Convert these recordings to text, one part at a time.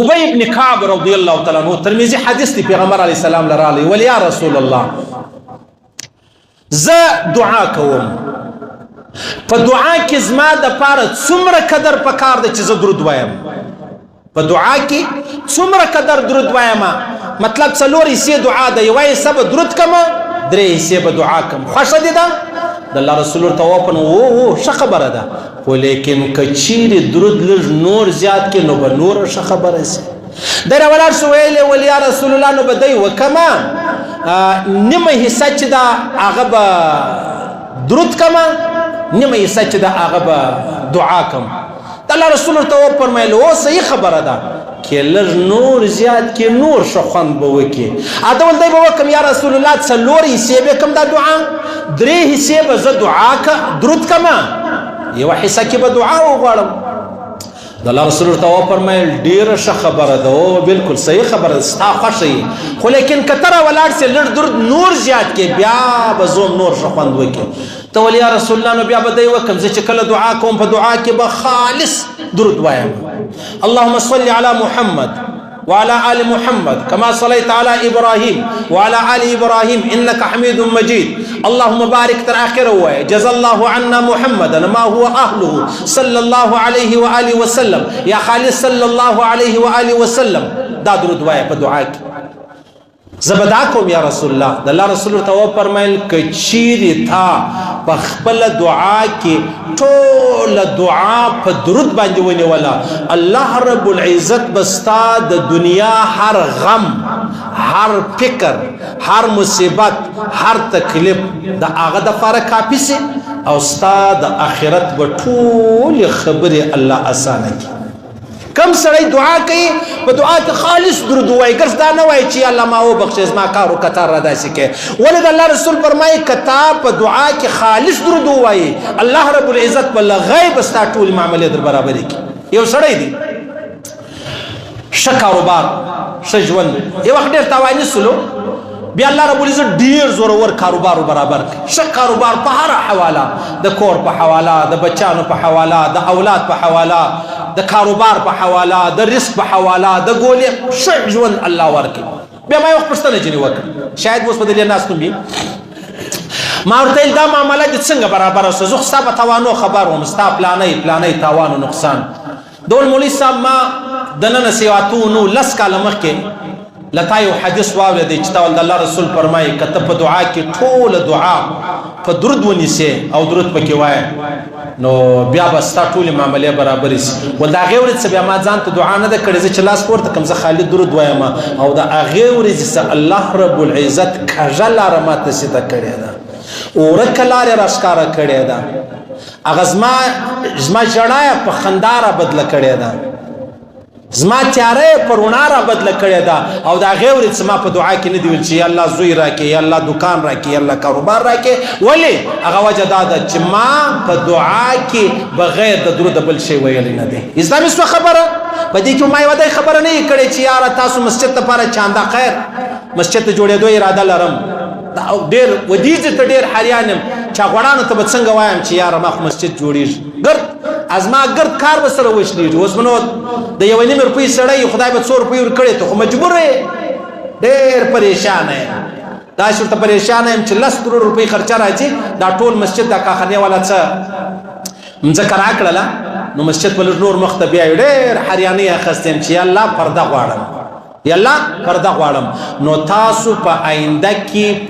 ابی ابن کعب رضی اللہ تعالی عنہ ترمذی حدیث دی پیغمبر علیہ السلام لرالی ولی یا رسول الله ز دعا کوم په دعا کې زما د پاره څومره قدر پکار دی چې زه درود وایم په دعا کې څومره قدر درود وایم مطلب څلور حصے دعا ده یوه حصه به درود کما درې حصے به دعا کم خوښه دي ده د الله رسول ته وپن او ښه خبره ده خو لیکن کچیر درود لږ نور زیات کې نو به نور ښه خبره سي در ولاړ شو ویلې ول یا رسول الله نو به دی وکما نیمه حصه چې دا هغه به درود کما نیمه حصه چې دا هغه به دعا کم د الله رسول ته وفرمایل او صحیح خبره ده کې لږ نور زیات کې نور ښه خوند به وکړي اته ول دی به وکم یا رسول الله څلور حصې به کم دا دعا درې حصې به زه دعا درود کما یوه حصه کې به دعا وغواړم د الله رسول ته وفرمایل ډیره ښه خبره ده او بالکل صحیح خبره ده ستا خوښه خو لیکن که ته راولاړ سې لږ درود نور زیات کې بیا به زه نور ښه خوند وکړي ته ولې یا رسول الله نو بیا به دی وکم زه چې کله دعا کوم په دعا کې به خالص درود وایم اللهم صل على محمد وعلى آل محمد كما صليت على إبراهيم وعلى آل إبراهيم إنك حميد مجيد اللهم بارك تر آخره جزا الله عنا محمدا ما هو أهله صلى الله عليه وآله وسلم يا خالص صلى الله عليه وآله وسلم دا درود وایا په دعا کې زبدا کوم یا رسول الله د الله رسول ته فرمایل کچيري تا په خپل دعا کې ټول دعا په درود باندې ونیولا الله رب العزت بستا د دنیا هر غم هر فکر هر مصیبت هر تکلیف د هغه د فاره کافي سي او ستا د آخرت به ټول خبره الله اسانه کی کم سړی دعا کوي په دعا کې خالص درود وایي ګرځ دا نه وایي چې الله ما وبخښه زما کار وکړه را داسې کې ولې د الله رسول فرمایي کتا په دعا کې خالص درود وایي الله رب العزت بل غیب ستا ټول معاملې در برابرې کی یو سړی دی ښه کاروبار ښه ژوند یو وخت ډېر تاواني سلو بیا الله رب العزت ډیر زورور کاروبار برابر کړي ښه کاروبار په هر حواله د کور په حواله د بچانو په حواله د اولاد په حواله د کاروبار په حواله د رزق په حواله د ګولې ښه ژوند الله ورکړي بیا ما یو پوښتنه ځینې وکړه شاید اوس به دلې ناست وم ما ورته ویل دا معامله دې څنګه برابره شوه زه خو ستا په توانو خبر وم ستا پلانۍ تاوان و نقصان ډول مولوي صاحب ما دننه سیواتونو 10 کاله مخکې لتا یو حدیث واورېدی چې تا د الله رسول فرمایي که ته په دعا کې ټوله دعا په درود ونیسې او درود پکې وایې نو بیا به ستا ټولې معاملې برابرې سي ول د هغې ورځې څه بیا ما ځان ته دعا نه ده کړې زه چې لاس پورته کړم زه خالي درود وایم او د هغې ورځې څه الله رب العزت کږه لاره ماته سیده کړې ده ورکه لارې راښکاره کړې ده هغه زما ژړا یې په خندا را بدله کړې ده زما تیاره پر رڼا را بدله کړې ده او د هغې ورځې ما په دعا کې نه دي ویل چې یا الله زوی راکړې یا الله دکان راکړې یا الله کاروبار راکړې ولې هغه وجه دا ده چې ما په دعا کې بغیر د درود بل شی ویلی نه دی اسلامي څه خبره په دې کې ما یوه دای خبره نه یې کړې چې یاره تاسو مسجد لپاره چانده خیر مسجد ته جوړېدو اراده لرم ډېر ودیځې ته ډېر حریان یم چا غوړانو ته به څنګه وایم چې یاره ما خو مسجد جوړېږي ګرد ازما ګرد کار به سره وشلېږي اوس به نو د یوه نیمې روپۍ سړی خدای به 100 روپۍ ورکړې ته خو مجبور یې ډېر پریشانه یم داسې ورته پریشانه یم چې 10 کروڑ روپۍ خرچه راځي دا ټول مسجد دا کاخانې والا څه مځکه راکړله نو مسجد به لږ نور مخ ته بیایو ډېر حریانۍ اخیستې یم چې یا الله پرده غواړم یا الله پرده غواړم نو تاسو په آینده کې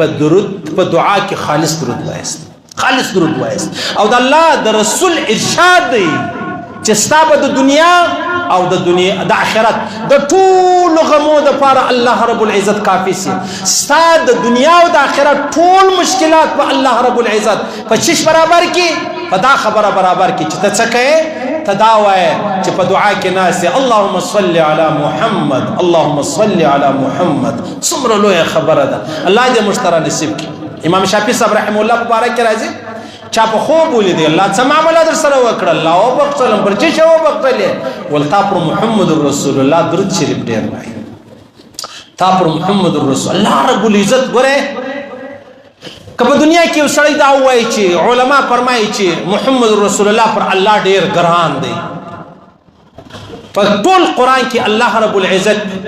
په دعا کې خالص درود وایست خالص درود وایست او د الله د رسول ارشاد دی چې ستا به د دنیا او د آخرت د ټولو غمو دپاره الله رب العزت کافي سي ستا د دنیا او د آخرت ټول مشکلات په الله رب العزت په چش برابر کې په دا خبره برابر کې چې ته څه کوې ته دا وایې چې په دعا کې ناستې اللهم صل علی محمد اللهم صل علی محمد څومره لویه خبره ده الله دې موږ ته نصیب کړي امام شافعي صاحب رحمه الله مبارک کې راځي چا په خوب ولیدی الله څه معامله در سره وکړه الله وبخښلم پر چې شو وبخښلې ول تا پر محمد رسول الله درود شریف ډېر وایي تا پر محمد رسول الله رب العزت ګوره که په دنیا کې یو سړی دا ووایي چې علما فرمایي چې محمد رسول الله پر الله ډېر ګران دی طول قرآن کی اللہ رب العزت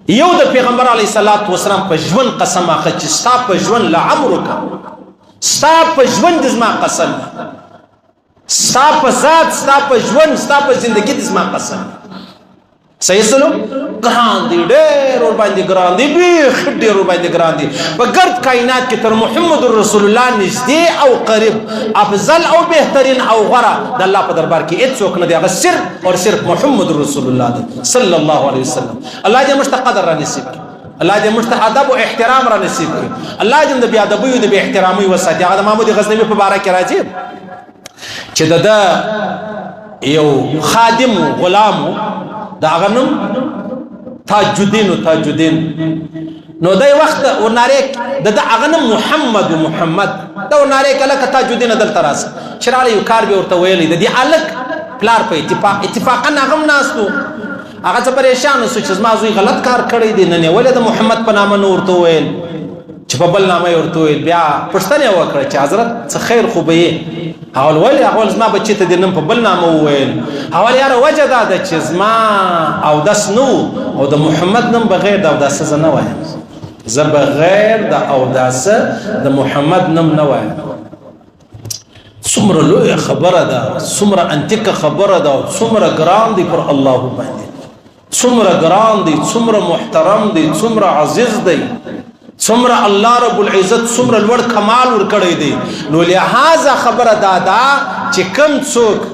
یو د پیغمبر علیہ الصلوۃ والسلام په ژوند قسم اخلي چې ستا په ژوند لعمرک ستا په ژوند د زما قسم ستا په ذات ستا په ژوند ستا په زندگی د زما قسم صحیح سلو ګران دی ډېر ور باندې ګران دی بیخ ډېر ور باندې ګران دی په ګرد کائنات کې تر محمد رسول الله نږدې او قریب افضل او بهترین او غوره د الله په دربار کې هیڅوک نه دی هغه صرف او صرف محمد رسول الله دی صلی الله علیه وسلم الله دې موږ ته قدر را نصیب کړي الله دې موږ ته ادب او احترام را نصیب کړي الله دې د بی ادبۍ او د بی احترامۍ وساتي هغه د محمود غزنوي په باره کې راځي چې د یو خادم غلام دا غنم تاج الدین نو دای وخت ورناره د غنم محمد دا ورناره کله تاج الدین دل تراس شراله یو کار به ورته ویلې د دې الک پلار په اتفاقا غم ناسو هغه څه پریشان وسو چې ما زوی غلط کار کړی دی نه ولې د محمد په نامه نور ورته ویل چې په بل نامه ورته ویل بیا پښتنه وکړه چې حضرت څه خیر خو به اول ولې اول زما بچی ته د نن په بل نامه وویل اول یاره وجه دا ده چې زما او داس نو او د محمد نوم بغیر د اوداس نه وایم زه بغیر د اوداس د محمد نوم نه وایم څومره لوی خبره ده څومره انتیکه خبره ده څومره ګران دی پر الله باندې څومره ګران دی څومره محترم دی څومره عزیز دی څومره الله رب العزت څومره لوړ کمال ورکړی دی نو لہذا خبره دادا چې کوم څوک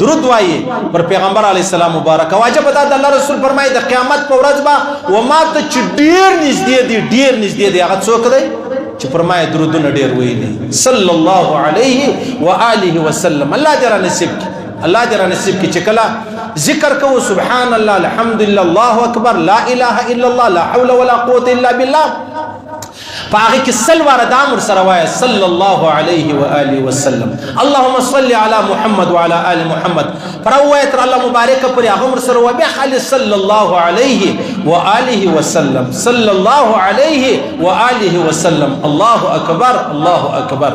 درود وایي پر پیغمبر علی السلام مبارک واجب ده الله رسول فرمایي د قیامت په ورځ به و ما ته چې ډیر نږدې دی هغه څوک دی چې فرمایي درودونه ډیر ویلي صلی الله علیه و آله وسلم الله دې را نصیب کړي الله دې را نصیب کړي چې کله ذکر کو سبحان الله الحمدلله الله اکبر لا اله الا الله لا حول ولا قوه الا بالله فاغي کې سلوار دامر سروايه صلى الله عليه واله وسلم اللهم صل على محمد وعلى ال محمد فرويت الله مبارك پر هغه سره بیا خالص صلى الله عليه واله وسلم صلى الله عليه واله وسلم الله اكبر الله اكبر